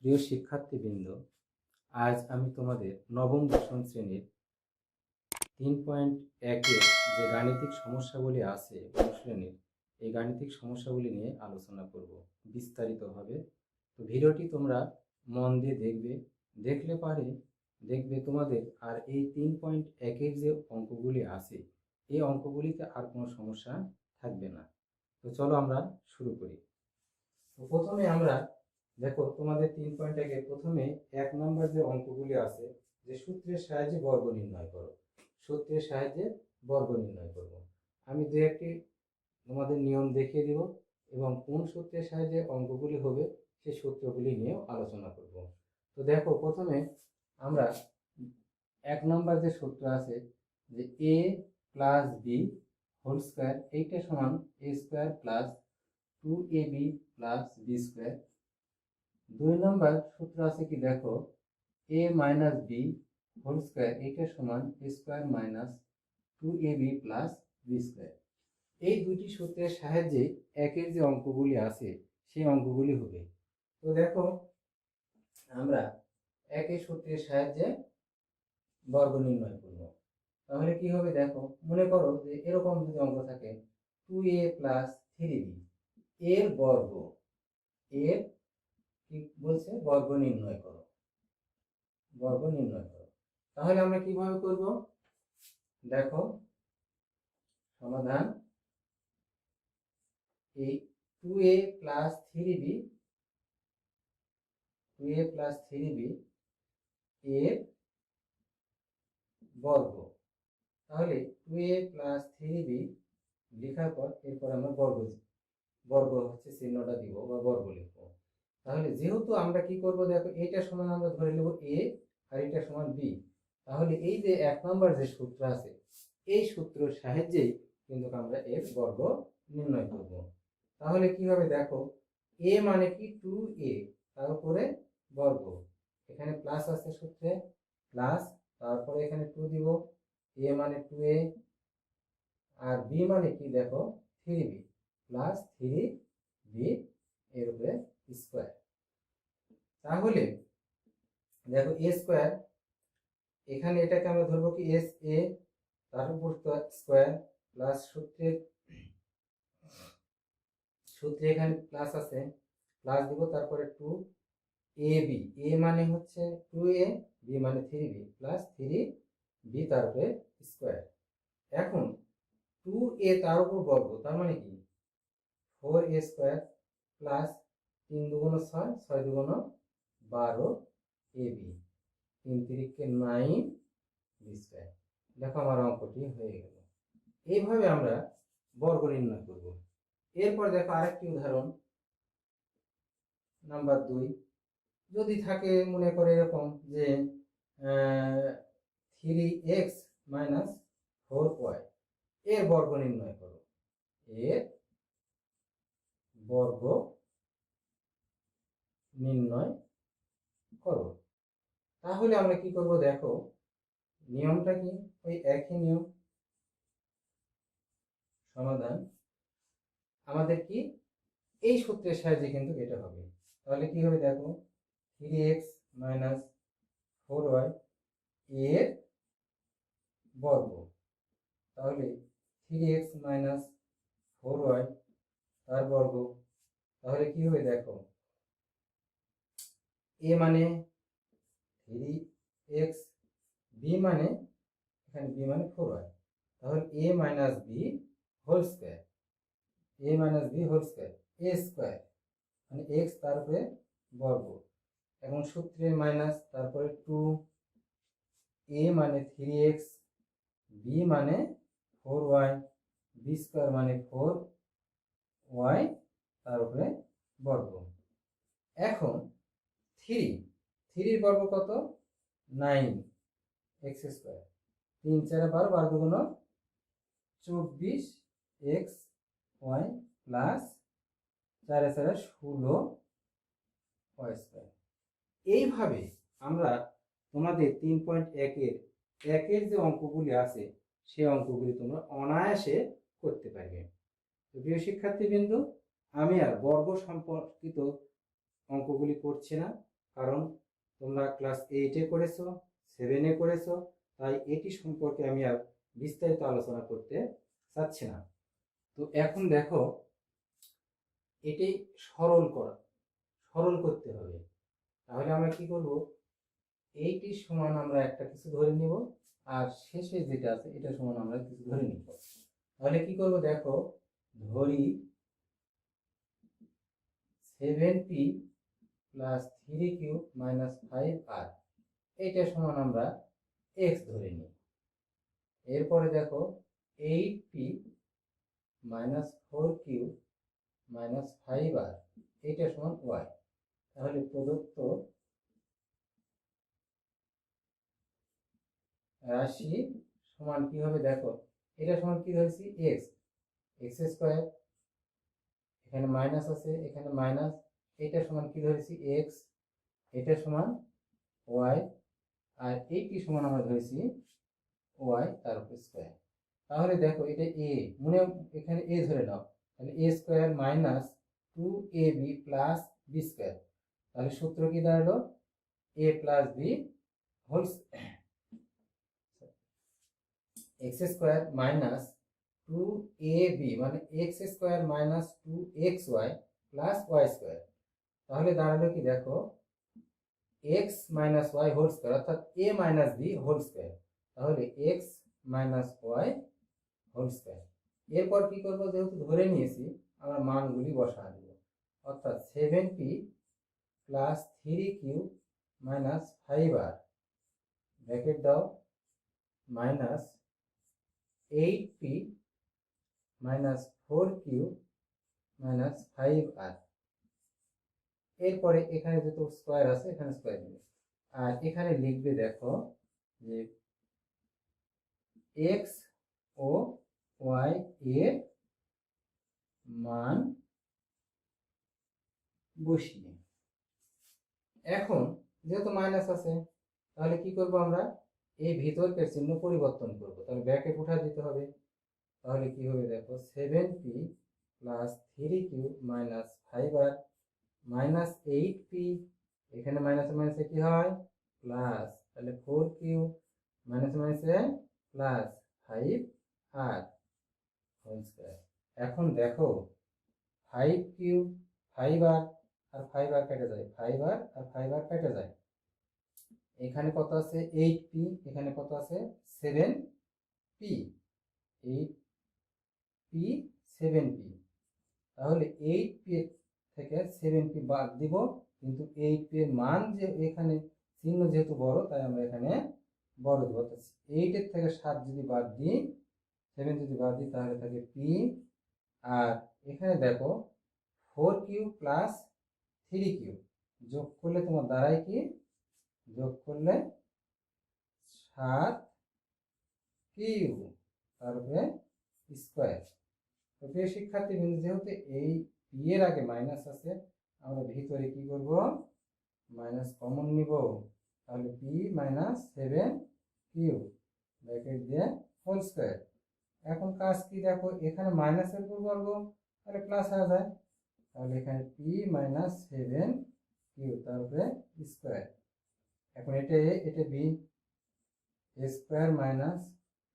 প্রিয় শিক্ষার্থীবৃন্দ, আজ আমি তোমাদের নবম দশম শ্রেণীর 3.1-এর যে গাণিতিক সমস্যাগুলি আছে অনুশীলনীর, এই গাণিতিক সমস্যাগুলি নিয়ে আলোচনা করব বিস্তারিতভাবে। তো ভিডিওটি তোমরা মন দিয়ে দেখবে, দেখবে তোমাদের আর এই 3.1-এর যে অঙ্কগুলি আছে এই অঙ্কগুলিতে আর কোনো সমস্যা থাকবে না। তো চলো আমরা শুরু করি। তো প্রথমে আমরা দেখো তোমাদের 3.1-এ প্রথমে 1 নম্বর যে অঙ্কগুলি আছে, যে সূত্রের সাহায্যে বর্গ নির্ণয় করো, সূত্রের সাহায্যে বর্গ নির্ণয় করব। আমি দু একটি তোমাদের নিয়ম দেখিয়ে দিব এবং কোন সূত্রের সাহায্যে অঙ্কগুলি হবে সেই সূত্রগুলি নিয়েও আলোচনা করব। তো দেখো প্রথমে আমরা 1 নম্বর যে সূত্র আছে, যে a plus B whole square এইটা সমান a square plus 2ab plus B square. 2 নম্বর সূত্র আছে কি দেখো, a minus B whole square এইটা সমান a square minus 2ab plus B square. এই দুটি সূত্রের সাহায্যে একের যে অঙ্কগুলি আছে সেই অঙ্কগুলি হবে। তো দেখো আমরা একের সূত্রের সাহায্যে বর্গ নির্ণয় করব। তাহলে কি হবে দেখো, মনে করো যে এরকম যদি অঙ্ক থাকে 2a প্লাস 3b এর বর্গ, এর কি বলছে বর্গ নির্ণয় করো, বর্গ নির্ণয় করো। তাহলে আমরা কিভাবে করব দেখো, সমাধান এই 2a plus 3b, 2a plus 3b এর বর্গ। তাহলে 2a প্লাস 3b লেখার পর এরপর আমরা বর্গ হচ্ছে চিহ্নটা দিব বা বর্গ লিখবো। তাহলে যেহেতু আমরা কি করব দেখো, এটা সমান আমরা ধরে নেব a আর এটা সমান b। তাহলে এই যে 1 নম্বর যে সূত্র আছে এই সূত্রের সাহায্যেই কিন্তু আমরা এর বর্গ নির্ণয় করব। তাহলে কি হবে দেখো, a মানে কি 2a, তার উপরে বর্গ, এখানে প্লাস আছে সূত্রে প্লাস, তারপরে এখানে 2 দিব, a মানে 2a আর b মানে কি দেখো 3b প্লাস 3b এর উপরে স্কোয়ার। তাহলে দেখো a স্কোয়ার, এখানে এটাকে আমরা ধরবো কি এস এ, তার উপর স্কোয়ার প্লাস সূত্রে এখানে প্লাস আছে প্লাস দিব, তারপরে 2ab, a মানে হচ্ছে 2a, b মানে 3b প্লাস 3b তারপরে স্কোয়ার। এখন 2a তার উপর বর্গ, তার মানে কি 4a স্কোয়ার প্লাস 3 দুগুণ 6, 6 দুগুণ 12ab, 3 তিরিকে 9 বি স্কোয়ার। দেখো আমার অঙ্কটি হয়ে গেল। এইভাবে আমরা বর্গ নির্ণয় করব। এরপর দেখো আরেকটি উদাহরণ নাম্বার 2, যদি থাকে মনে করে এরকম যে 3x মাইনাস 4y এর বর্গ নির্ণয় করো, এর বর্গ নির্ণয় করো। তাহলে আমরা কি করব দেখো, নিয়মটা কি ওই একই নিয়ম। সমাধান আমাদের কি এই সূত্রের সাহায্যে কিন্তু এটা হবে। তাহলে কি হবে দেখো, 3x মাইনাস 4y এর বর্গ। তাহলে 3x মাইনাস 4y তার বর্গ। তাহলে কি হবে দেখো, a মানে 3x, b মানে এখানে b মানে 4y, তাহলে a minus b whole square, a minus b whole square, a square মানে x তার উপরে বর্গ, এবং সূত্রে মাইনাস, তারপরে 2a মানে 3x, b মানে 4y, b স্কোয়ার মানে 4y তার উপরে বর্গ। এখন 3 বর্গ কত 9x স্কোয়ার, 3 4 12, 12 দুগুণ 24x y plus 4 4 16y square. এইভাবে আমরা তোমাদের 3.1-এর যে অঙ্কগুলি আছে সেই অঙ্কগুলি তোমরা অনায়াসে করতে পারবে। প্রিয় শিক্ষার্থীবৃন্দ, আমি আর বর্গ সম্পর্কিত অঙ্কগুলি করছি না, কারণ তোমরা ক্লাস 8-এ করেছো, 7-এ করেছো, তাই এটি সম্পর্কে আমি আর বিস্তারিত আলোচনা করতে চাচ্ছি না। তো এখন দেখো, এটি সরল করতে হবে। তাহলে আমরা কি করব, এইটি সমান আমরা একটা কিছু ধরে নিব, আর শেষে যেটা আছে এটা সমান আমরা কিছু ধরে নিব। তাহলে কি করব দেখো, ধরি 7p plus 3q minus 5r, এইটা সমান আমরা x ধরে নিই। এরপরে দেখো 8p minus 4q minus 5r, এইটা সমান y। তাহলে প্রদত্ত রাশি সমান কি হবে দেখো, এটা সমান কি ধরেছি x, x স্কোয়ার, এখানে মাইনাস আছে, এখানে মাইনাস, এটা সমান কি ধরেছি x, এটা সমান y, আর এইটি সমান আমরা ধরেছি y তার উপর স্কোয়ার। তাহলে দেখো এটা a, মনে এখানে a ধরে নাও, তাহলে a square minus 2ab plus b square. তাহলে সূত্র কি দাঁড়ালো, a plus b whole x square minus 2ab মানে x square minus 2xy plus y square. তাহলে দাঁড়ালো কি দেখো, x minus y whole square, অর্থাৎ a minus b whole square. তাহলে x minus y whole square. এরপর কি করবো, যেহেতু ধরে নিয়েছি আমরা মানগুলি বসা দেব, অর্থাৎ 7p plus 3q minus 5r, bracket দাও, minus 8p minus 4q minus 5r। এরপরে এখানে যেহেতু স্কোয়ার আছে এখানে স্কোয়ার দিবে, আর এখানে লিখবে দেখো যে x ও y এর মান বসিয়ে। এখন যেহেতু মাইনাস আছে, তাহলে কি করব আমরা, এই ভিতরকার চিহ্ন পরিবর্তন করব, তাহলে ব্র্যাকেট উঠা দিতে হবে। তাহলে কি হবে দেখো, 7p plus 3q minus 5r minus 8p, এখানে মাইনাসে মাইনাসে কি হয় প্লাস, তাহলে 4q মাইনাসে মাইনাসে প্লাস 5r হোল স্কয়ার। এখন দেখো 5q 5r আর 5r কেটে যায়, 5r আর 5r কেটে যায়, এখানে কত আছে 8p, এখানে কত আছে 7p, 8p 7p। তাহলে 8p থেকে 7p বাদ দিব, কিন্তু 8p এর মান যে এখানে চিহ্ন যেহেতু বড় তাই আমরা এখানে বড় দেব। 8 এর থেকে 7 যদি বাদ দিই, 7 যদি বাদ দিই তাহলে থাকে p, আর এখানে দেখো 4q প্লাস 3q যোগ করলে তোমার দাঁড়ায় কি, যোগ করলে 7q, তারপরে স্কোয়ার। তো প্রিয় শিক্ষার্থী বিন্দু, যেহেতু এই পি এর আগে মাইনাস আছে, আমরা ভিতরে কি করব, মাইনাস কমন নিব, তাহলে পি মাইনাস 7q ব্র্যাকেট দিয়ে হোল স্কোয়ার। এখন কাজ কি দেখো, এখানে মাইনাসের উপর বর্গ, তাহলে প্লাস হয়ে যায়, তাহলে এখানে পি মাইনাস 7q তারপরে স্কোয়ার। এখন এটা এ, এটা বি, এ স্কোয়ার মাইনাস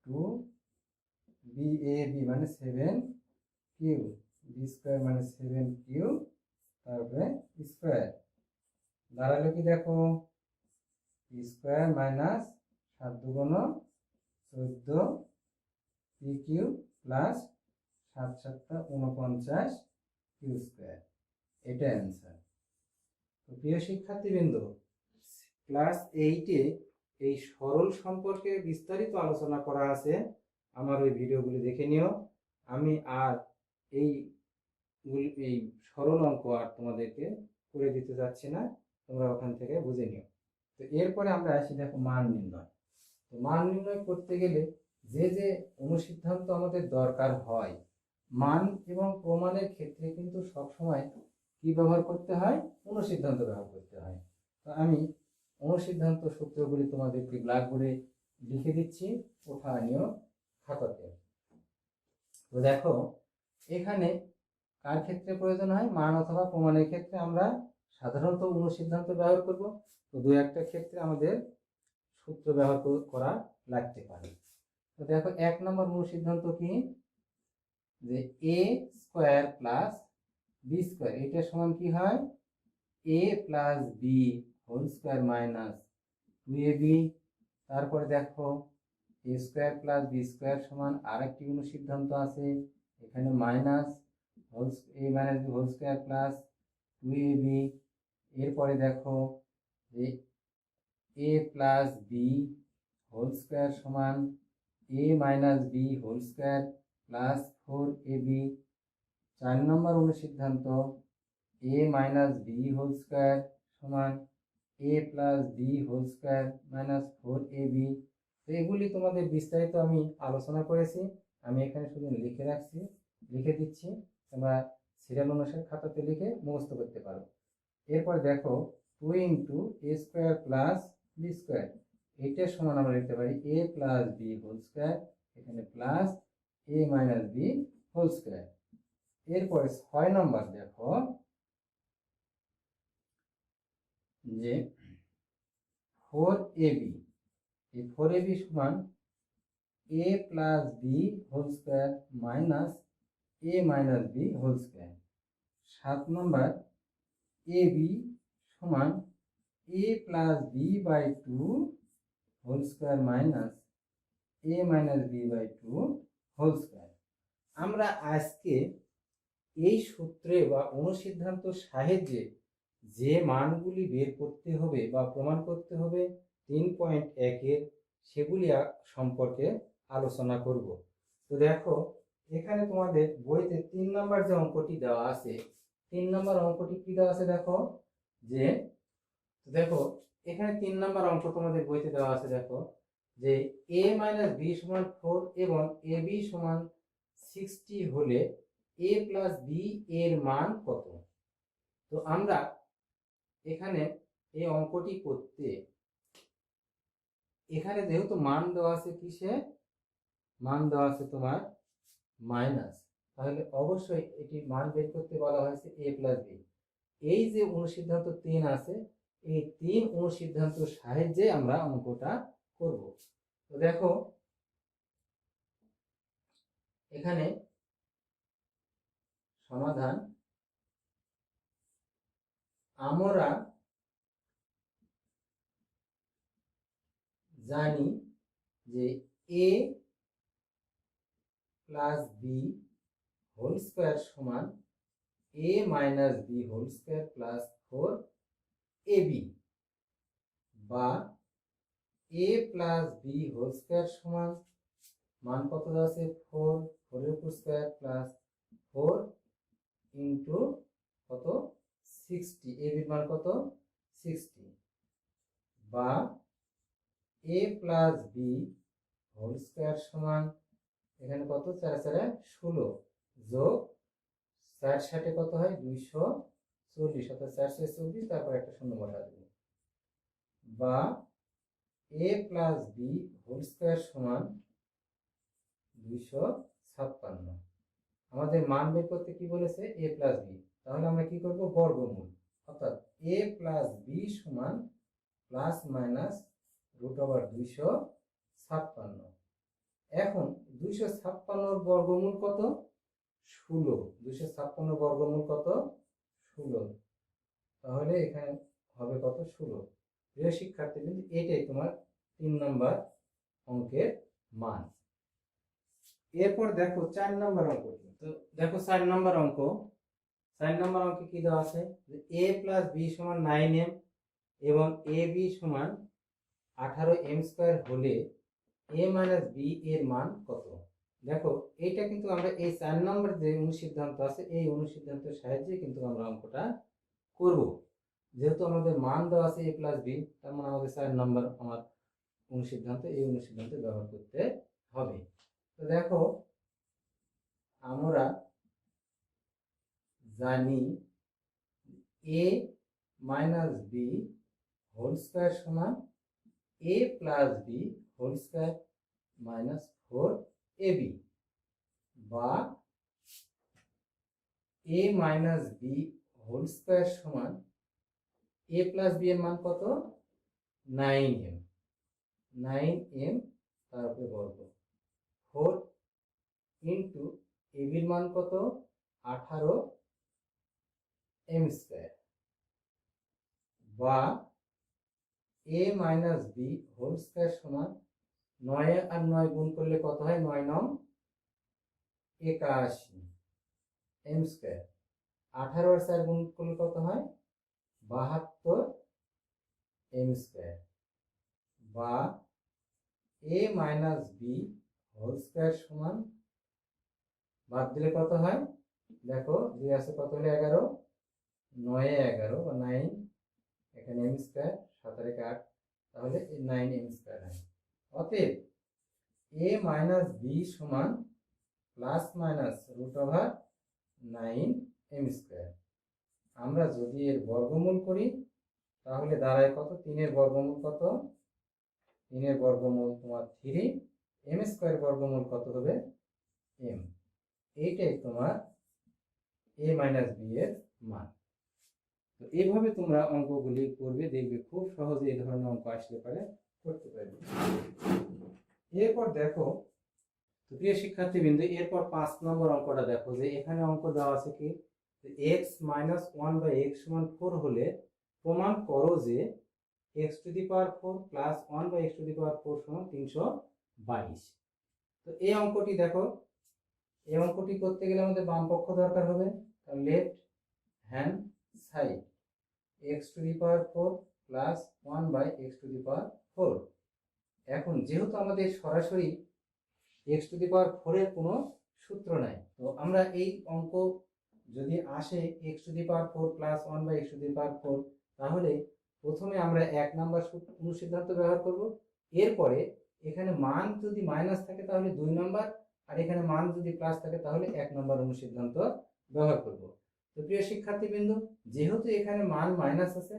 2bab মানে 7q, বি স্কোয়ার মানে 7q তারপরে স্কোয়ার। দাঁড়ালো কি দেখো, পি স্কোয়ার মাইনাস 7 দুগুণ 14 pq প্লাস 7 7 49 q স্কোয়ার, এটা অ্যান্সার। তো প্রিয় শিক্ষার্থীবৃন্দ, ক্লাস 8-এ এই সরল সম্পর্কে বিস্তারিত আলোচনা করা আছে, আমার ওই ভিডিওগুলি দেখে নিও। আমি আর এই সরল অঙ্ক আর তোমাদেরকে করে দিতে যাচ্ছি না, তোমরা ওখান থেকে বুঝে নিও। তো এরপরে আমরা আসি দেখো মান নির্ণয়। তো মান নির্ণয় করতে গেলে যে যে অনুসিদ্ধান্ত আমাদের দরকার হয়, মান এবং প্রমাণের ক্ষেত্রে কিন্তু সবসময় কি ব্যবহার করতে হয়, অনুসিদ্ধান্ত ব্যবহার করতে হয়। তো আমি অনুসিদ্ধান্ত সূত্রগুলি তোমাদেরকে ব্ল্যাকবোর্ডে লিখে দিচ্ছি, ওঠা নিও খাতাতে। তো দেখো এখানে কার ক্ষেত্রে প্রয়োজন হয়, মান অথবা প্রমাণের ক্ষেত্রে আমরা সাধারণত অনুসিদ্ধান্ত ব্যবহার করব, তো দু একটা ক্ষেত্রে আমাদের সূত্র ব্যবহার করা লাগতে পারে। তো দেখো 1 নম্বর অনুসিদ্ধান্ত কি, যে A square plus B square এটা সমান কি হয়, A plus B whole square minus 2ab। তারপরে দেখো A square plus B square সমান আরেকটি অনুসিদ্ধান্ত আছে, এখানে minus A minus B whole square plus 2ab। এরপরে দেখো যে A plus B whole square সমান A minus B whole square plus 4ab। 4 নম্বর অনুসিদ্ধান্ত A minus B whole square সমান এ plus B whole square minus 4ab। তো এগুলি তোমাদের বিস্তারিত আমি আলোচনা করেছি, আমি এখানে শুধু লিখে দিচ্ছি, তোমরা সিরিয়াল অনুসারে খাতাতে লিখে মুখস্থ করতে পারো। এরপর দেখো 2 into A square plus B square এটার সমান আমরা লিখতে পারি A plus B whole square, এখানে plus A minus B whole square. এরপরে 6 নম্বর দেখো যে 4ab, এই 4ab সমান এ plus B whole square minus A minus B whole square. 7 নম্বর ab সমান এ plus B by 2 whole square minus A minus B by 2 whole square. আমরা আজকে এই সূত্রে বা অনুসিদ্ধান্ত সাহায্যে যে মানগুলি বের করতে হবে বা প্রমাণ করতে হবে 3.1-এর, সেগুলি সম্পর্কে আলোচনা করব। তো দেখো এখানে তোমাদের বইতে 3 নম্বর যে অঙ্কটি দেওয়া আছে, 3 নম্বর অঙ্কটি কি দেওয়া আছে দেখো, যে দেখো এখানে 3 নম্বর অঙ্ক তোমাদের বইতে দেওয়া আছে, দেখো যে a মাইনাস বি সমান 4 এবং এ বি সমান 60 হলে a প্লাস বি এর মান কত। তো আমরা এখানে এই অঙ্কটি করতে, এখানে যেহেতু মান দেওয়া আছে, কিসে মান দেওয়া আছে তোমার মাইনাস, তাহলে অবশ্যই এটি মান বের করতে বলা হয়েছে a প্লাস বি। এই যে অনুসিদ্ধান্ত 3 আছে, এই 3 অনুসিদ্ধান্ত সাহায্যে আমরা অঙ্কটা করব। তো দেখো এখানে সমাধান, আমরা জানি যে a plus B whole square সমান A minus B whole square plus 4ab, বা A plus B whole square সমান মান কত আছে 4, 4 এর স্কোয়ার প্লাস 4 ইন্টু কত 60, এ বির মান কত 60, বা A plus B whole square সমান এখানে কত 4 4 16 যোগ 4 60 কত হয় 240, অর্থাৎ 440, তারপর একটা শূন্য বসা দেবে, বা A plus B whole square সমান 256। আমাদের মান বের করতে কি বলেছে এ প্লাস বি, তাহলে আমরা কি করব বর্গমূল, অর্থাৎ এ প্লাস বি সমান প্লাস মাইনাস রুট ওভার 256। এখন 256 বর্গমূল কত 16, 256 বর্গমূল কত 16, তাহলে এখানে হবে কত 16। প্রিয় শিক্ষার্থী, এটাই তোমার 3 নম্বর অঙ্কের মান। এরপর দেখো 4 নম্বর অঙ্কটি। তো দেখো 4 নম্বর অঙ্ক, 4 নম্বর অঙ্কে কি দেওয়া আছে, যে a প্লাস বি সমান 9m এবং এ বি সমান 18m স্কোয়ার হলে a মাইনাস বি এর মান কত। দেখো এইটা কিন্তু আমরা এই 4 নম্বর যে অনুসিদ্ধান্ত আছে, এই অনুসিদ্ধান্তের সাহায্যে কিন্তু আমরা অঙ্কটা করব। যেহেতু আমাদের মান দেওয়া আছে a প্লাস বি, তার মানে আমাদের 4 নম্বর আমার অনুসিদ্ধান্ত, এই অনুসিদ্ধান্ত ব্যবহার করতে হবে। তো দেখো আমরা জানি a minus B whole square সমান a plus B whole square minus 4ab, বা a minus B whole square সমান এ প্লাস বি এর মান কত? 9m, 9m তার উপরে বর্গ, 4 ইন্টু এ বির মান কত? 18m স্কোয়ার, বা এ মাইনাস বি হোল স্কোয়ার সমান 9 আর 9 গুণ করলে কত হয়? 9 9 81 m স্কোয়ার, 18 আর 4 গুণ করলে কত হয়? 72m স্কোয়ার, বা এ মাইনাস বি হোল স্কোয়ার সমান, বাদ দিলে কত হয়? দেখো 2 আছে, কত হলো? 11, 9 11 বা 9, এখানে m স্কোয়ার, 7 আর 8, তাহলে 9m স্কোয়ার হয়। অতএব এ মাইনাস বি সমান plus minus root over 9m square. আমরা যদি এর বর্গমূল করি তাহলে দাঁড়ায় কত? 3 এর বর্গমূল কত? 3 এর বর্গমূল তোমার 3, m স্কোয়ার বর্গমূল কত হবে? m। এইটাই তোমার a মাইনাস বি এর মান। তো এইভাবে তোমরা অঙ্কগুলি করবে, দেখবে খুব সহজে এই ধরনের অঙ্ক আসলে পারে করতে পারবে। এরপর দেখো, তো প্রিয় শিক্ষার্থীবৃন্দ, এরপর 5 নম্বর অঙ্কটা দেখো, যে এখানে অঙ্ক দেওয়া আছে কি, x মাইনাস 1 বাই x সমান 4 হলে প্রমাণ করো যে x to the power 4 plus 1 by x to the power 4 সমান 322। তো এই অঙ্কটি দেখো, এই অঙ্কটি করতে গেলে আমাদের বাম পক্ষ দরকার হবে, left hand side x to the power 4 plus 1 by x to the power 4। এখন যেহেতু আমাদের সরাসরি x টু দি পাওয়ার 4 এর কোনো সূত্র নাই, তো আমরা এই অঙ্ক যদি আসে x to the power 4 plus 1 by x to the power 4, তাহলে প্রথমে আমরা 1 নাম্বার অনুসিদ্ধান্ত ব্যবহার করব। এরপরে এখানে মান যদি মাইনাস থাকে তাহলে 2 নাম্বার, আর এখানে মান যদি প্লাস থাকে তাহলে 1 নাম্বার অনুসিদ্ধান্ত ব্যবহার করব। তো প্রিয় শিক্ষার্থীবৃন্দ, যেহেতু এখানে মান মাইনাস আছে,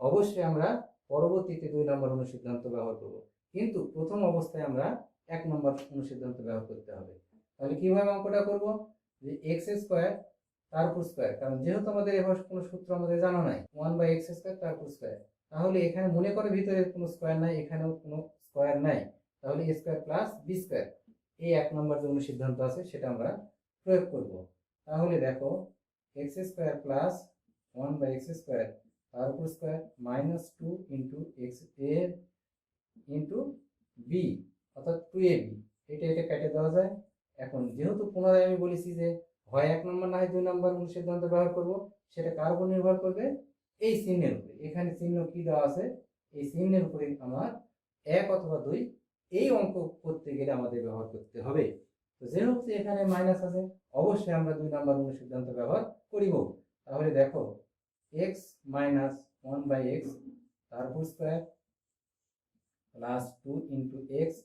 অবশ্যই আমরা পরবর্তীতে 2 নাম্বার অনুসিদ্ধান্ত ব্যবহার করব, কিন্তু প্রথম অবস্থায় আমরা 1 নম্বর অনুসিদ্ধান্ত ব্যবহার করতে হবে। তাহলে কিভাবে অঙ্কটা করব? যে এক্স স্কোয়ার তার উপর স্কোয়ার, কারণ যেহেতু আমাদের এবার কোনো সূত্র আমাদের জানা নাই, 1 বাই এক্স স্কোয়ার তার উপর স্কোয়ার, তাহলে এখানে মনে করে ভিতরে কোনো স্কোয়ার নাই, এখানেও কোনো স্কোয়ার নাই, তাহলে এ স্কোয়ার প্লাস বি স্কোয়ার, এই 1 নম্বর যে অনুসিদ্ধান্ত আছে সেটা আমরা প্রয়োগ করব। তাহলে দেখো, x square plus 1 by x square তার উপর square minus 2 into x a into b, অর্থাৎ 2ab, এটা কেটে দেওয়া যায়। এখন যেহেতু পুনরায় আমি বলেছি যে হয় 1 নম্বর না হয় 2 নম্বর অনুসিদ্ধান্ত ব্যবহার করব, সেটা কার উপর নির্ভর করবে? এই চিহ্নের উপরে। এখানে চিহ্ন কি দেওয়া আছে, এই চিহ্নের উপরে আমার 1 অথবা 2 এই অঙ্ক করতে গেলে আমাদের ব্যবহার করতে হবে। তো যেহেতু এখানে মাইনাস আছে, অবশ্যই আমরা 2 নম্বর অনুসিদ্ধান্ত ব্যবহার করিব। তাহলে দেখো, x মাইনাস 1 বাই এক্স তার উপর square plus 2 into x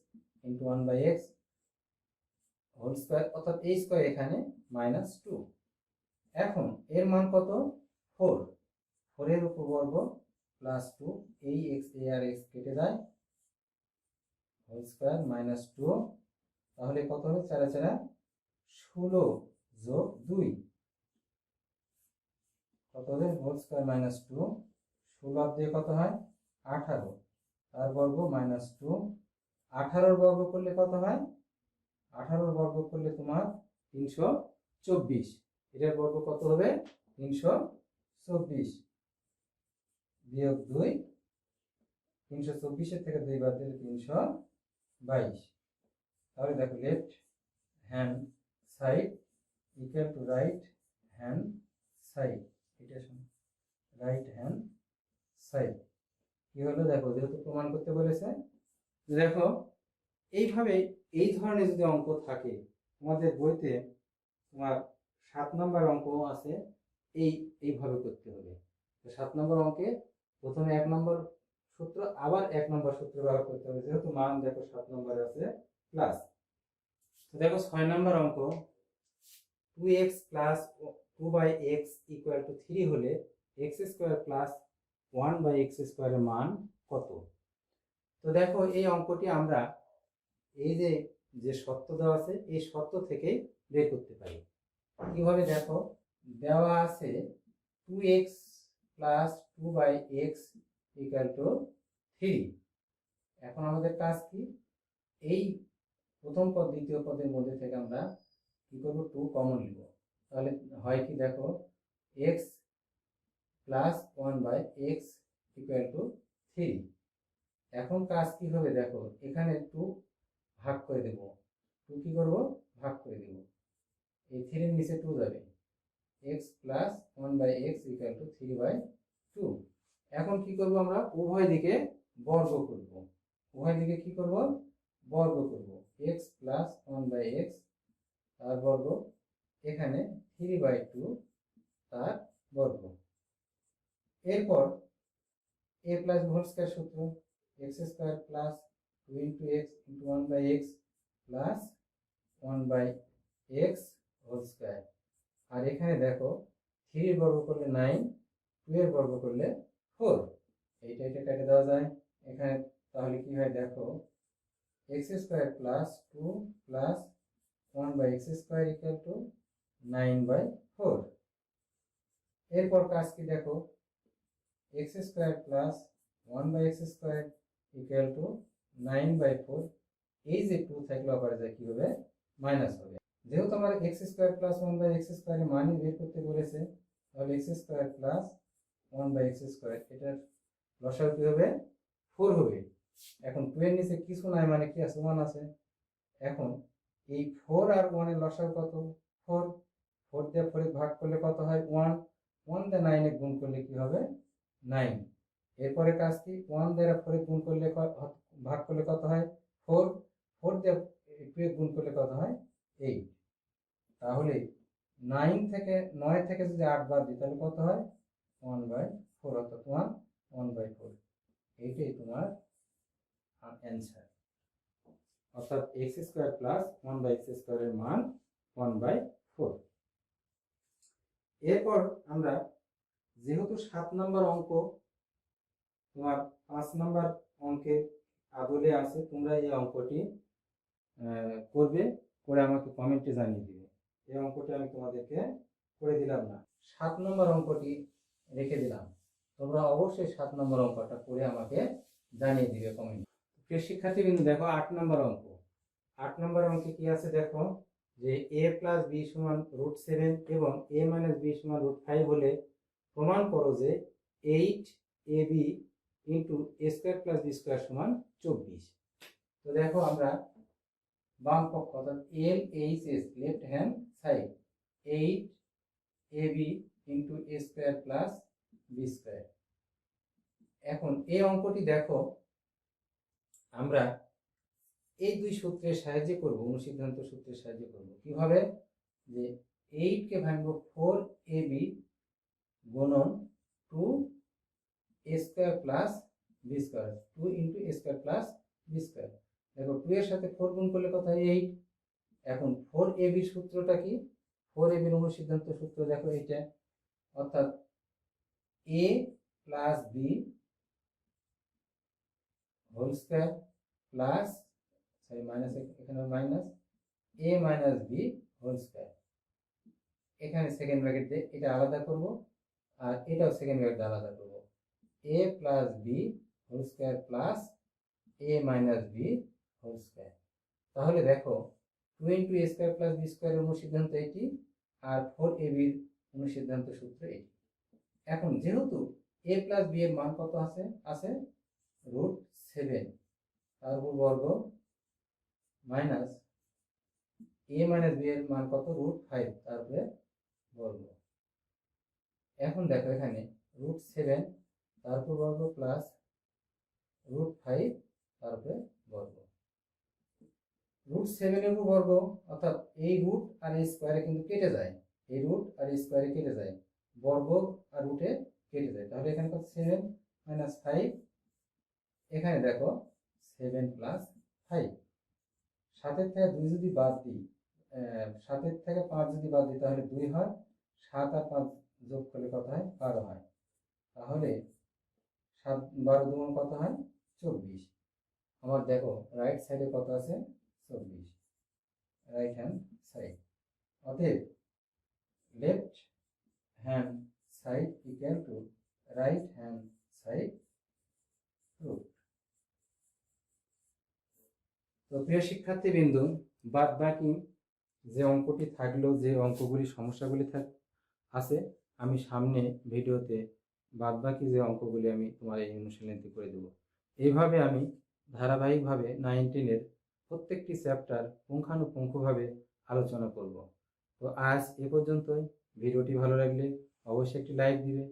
into 1 by x whole square, অর্থাৎ এই স্কোয়ার এখানে মাইনাস 2। এখন এর মান কত? 4, 4 এর উপর বর্গ প্লাস 2, এই এক্স এ আর এক্স কেটে যায়, হোল স্কোয়ার মাইনাস 2, তাহলে কত হবে? 4 4 16 যোগ 2, কত হবে? হোল স্কোয়ার মাইনাস 2, 16 দিয়ে কত হয়? 18, তার বর্গ মাইনাস 2, 18 বর্গ করলে কত হয়? 18 বর্গ করলে তোমার 324, এটার বর্গ কত হবে? 324 বিয়োগ 2, 324 থেকে 2 বাদ দিলে 322। তাহলে দেখো, left hand side equal to right hand side, এটা রাইট হ্যান্ড সাইড কি হলো? দেখো, যেহেতু প্রমাণ করতে বলেছে, দেখো এইভাবে এই ধরনের যদি অঙ্ক থাকে তোমাদের বইতে, তোমার 7 নম্বর অঙ্ক আছে, এইভাবে করতে হবে। তো 7 নম্বর অঙ্কে প্রথমে 1 নম্বর সূত্র, আবার 1 নম্বর সূত্র ব্যবহার করতে হবে, যেহেতু মান দেখো 7 নম্বরে আছে প্লাস। তো দেখো 6 নম্বর অঙ্ক, 2x plus 2 by x equal to 3 হলে x square plus 1 by x স্কোয়ারের মান কত? তো দেখো, এই অঙ্কটি আমরা এই যে শর্ত দেওয়া আছে, এই শর্ত থেকে বের করতে পারি। কিভাবে? দেখো, দেওয়া আছে 2x plus 2/x equal to 3। এখন আমাদের কাজ কি, এই প্রথম পদ দ্বিতীয় পদের মধ্যে থেকে আমরা কি করব, 2 কমন নিব। তাহলে হয় কি দেখো, x plus 1/x equal to 3। এখন কাজ কি হবে দেখো, এখানে 2 ভাগ করে দেব, 2 কি করব, ভাগ করে দেব, এই 3 এর নিচে 2 যাবে, x plus 1/x equal to 3/2। এখন কি করব, আমরা উভয় দিকে বর্গ করব, উভয় দিকে কি করব, বর্গ করব, x প্লাস 1/x তার বর্গ, এখানে 3/2 তার বর্গ। এরপর a প্লাস হোল স্কয়ার সূত্র, x square plus 2 into x into 1/x plus 1/x whole square. আর এখানে দেখো 3 এর বর্গ করলে 9, 2 এর বর্গ করলে 4, এটা কেটে দেওয়া যায় এখানে। তাহলে কি হয় দেখো, x square plus 2 plus 1/x square equal to 9/4। এরপর কাজ কি দেখো, x square plus 1/x square equal to 9/4, এই যে 2 থাকলে অপারেটর কি হবে, মাইনাস হবে। যেহেতু আমার x স্কয়ার প্লাস 1/x স্কয়ারের মান বের করতে বলেছে, তাহলে x square plus 1/x square এটার লসাগু কি হবে, 4 হবে। এখন 2 এর নিচে কিছু নাই, মানে কি আছে, 1 আছে। এখন এই 4 আর 1 এর লসাগু কত, 4, 4 দিয়ে 4 ভাগ করলে কত হয়, 1, 1 দিয়ে 9 এ গুণ করলে কি হবে, 9। এরপরে কাজ কি, 1 দ্বারা 4 গুণ করলে ভাগ করলে কত হয়, 4, 4 দিয়ে 2 গুণ করলে কত হয়, 8। তাহলে 9 থেকে 9 থেকে যদি 8 বাদ দিই তাহলে কত হয়, 1/4, অর্থাৎ 1/4। এইটাই তোমার অ্যান্সার, অর্থাৎ x স্কয়ার প্লাস 1/x স্কয়ারের মান 1/4। এরপর আমরা যেহেতু 7 নম্বর অঙ্ক তোমার 5 নম্বর অঙ্কের আদলে আছে, তোমরা এই অঙ্কটি করবে, করে আমাকে কমেন্টে জানিয়ে দিবে। এই অঙ্কটি আমি তোমাদেরকে করে দিলাম না, 7 নম্বর অঙ্কটি রেখে দিলাম, তোমরা অবশ্যই 7 নম্বর অঙ্কটা করে আমাকে জানিয়ে দিবে কমেন্ট। প্রিয় শিক্ষার্থীবৃন্দ দেখো 8 নম্বর অঙ্ক। 8 নম্বর অঙ্কে কি আছে দেখো, যে a প্লাস b সমান √7 এবং a মাইনাস b সমান √5 হলে প্রমাণ করো যে 8ab into a square plus b square সমান 24। তো দেখো আমরা বাম পক্ষ অর্থাৎ LHS left hand side, 8ab into a square plus b square. এখন এই অঙ্কটি দেখো আমরা এই দুই সূত্রের সাহায্যে করব, অনুসিদ্ধান্ত সূত্রের সাহায্যে করব। কিভাবে, যে 8 কে ভাঙবো 4ab গুণন 2a square plus b square, 2 into a square plus b square. দেখো 2 এর সাথে 4 গুণ করলে কত হয়, 8। এখন 4ab এর সূত্রটা কি, 4ab এর অনুসিদ্ধান্ত সূত্র দেখো এইটা, অর্থাৎ a plus b whole square plus, sorry minus, এখানে minus, a minus b whole square. এখানে সেকেন্ড ব্র্যাকেট দিয়ে এটা আলাদা করব, আর এটাও সেকেন্ড ব্র্যাকেট দিয়ে আলাদা করব, a plus b whole square plus a minus b whole square. তাহলে দেখো 2 into a square plus b স্কয়ারের অনুসিদ্ধান্ত এটি, আর 4ab এর অনুসিদ্ধান্ত সূত্র এটি। এখন যেহেতু a প্লাস b এর মান কত আছে, √7 তার উপর বর্গ মাইনাস a মাইনাস b এর মান কত, √5 তার উপরে বর্গ। এখন দেখো এখানে √7 তার উপর বর্গ প্লাস √5 তার উপরে বর্গ। √7 এর উপর বর্গ, অর্থাৎ এই রুট আর এই স্কয়ারে কিন্তু কেটে যায়, এই রুট আর এই স্কয়ারে কেটে যায়, বর্গ আর রুটে কেটে যায়। তাহলে এখানে কত, 7 মাইনাস 5, এখানে দেখো 7 প্লাস 5। 7 থেকে 2 যদি বাদ দিই, 7 থেকে 5 যদি বাদ দিই তাহলে 2 হয়, 7 আর 5 যোগ করলে কত হয়, 12 হয়। তাহলে 7 12 দুগুণ কত হয়, 24। আমার দেখো রাইট সাইডে কত আছে, 24, রাইট হ্যান্ড সাইড। অতএব left hand side equal to right hand side root. তো প্রিয় শিক্ষার্থীবৃন্দু, বাদ বাকি যে অঙ্কটি থাকলো, যে অঙ্কগুলি সমস্যাগুলি আছে, আমি সামনে ভিডিওতে বাদ বাকি যে অঙ্কগুলি আমি তোমার এই অনুশীলনীতে করে দেব। এইভাবে আমি ধারাবাহিকভাবে 9-10-এর প্রত্যেকটি চ্যাপ্টার পুঙ্খানুপুঙ্খভাবে আলোচনা করব। তো আজ এ পর্যন্তই। ভিডিওটি ভালো লাগলে অবশ্যই একটি লাইক দিবে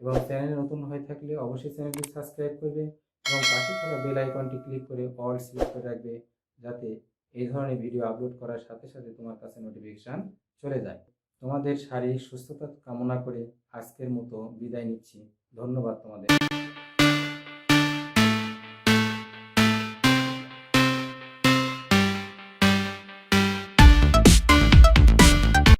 এবং চ্যানেলে নতুন হয়ে থাকলে অবশ্যই চ্যানেলটি সাবস্ক্রাইব করবে এবং পাশে থাকা বেল আইকনটি ক্লিক করে অল সিলেক্ট করে রাখবে, যাতে এই ধরনের ভিডিও আপলোড করার সাথে সাথে তোমার কাছে নোটিফিকেশান চলে যায়। তোমাদের শারীরিক সুস্থতা কামনা করে আজকের মতো বিদায় নিচ্ছি। ধন্যবাদ তোমাদের।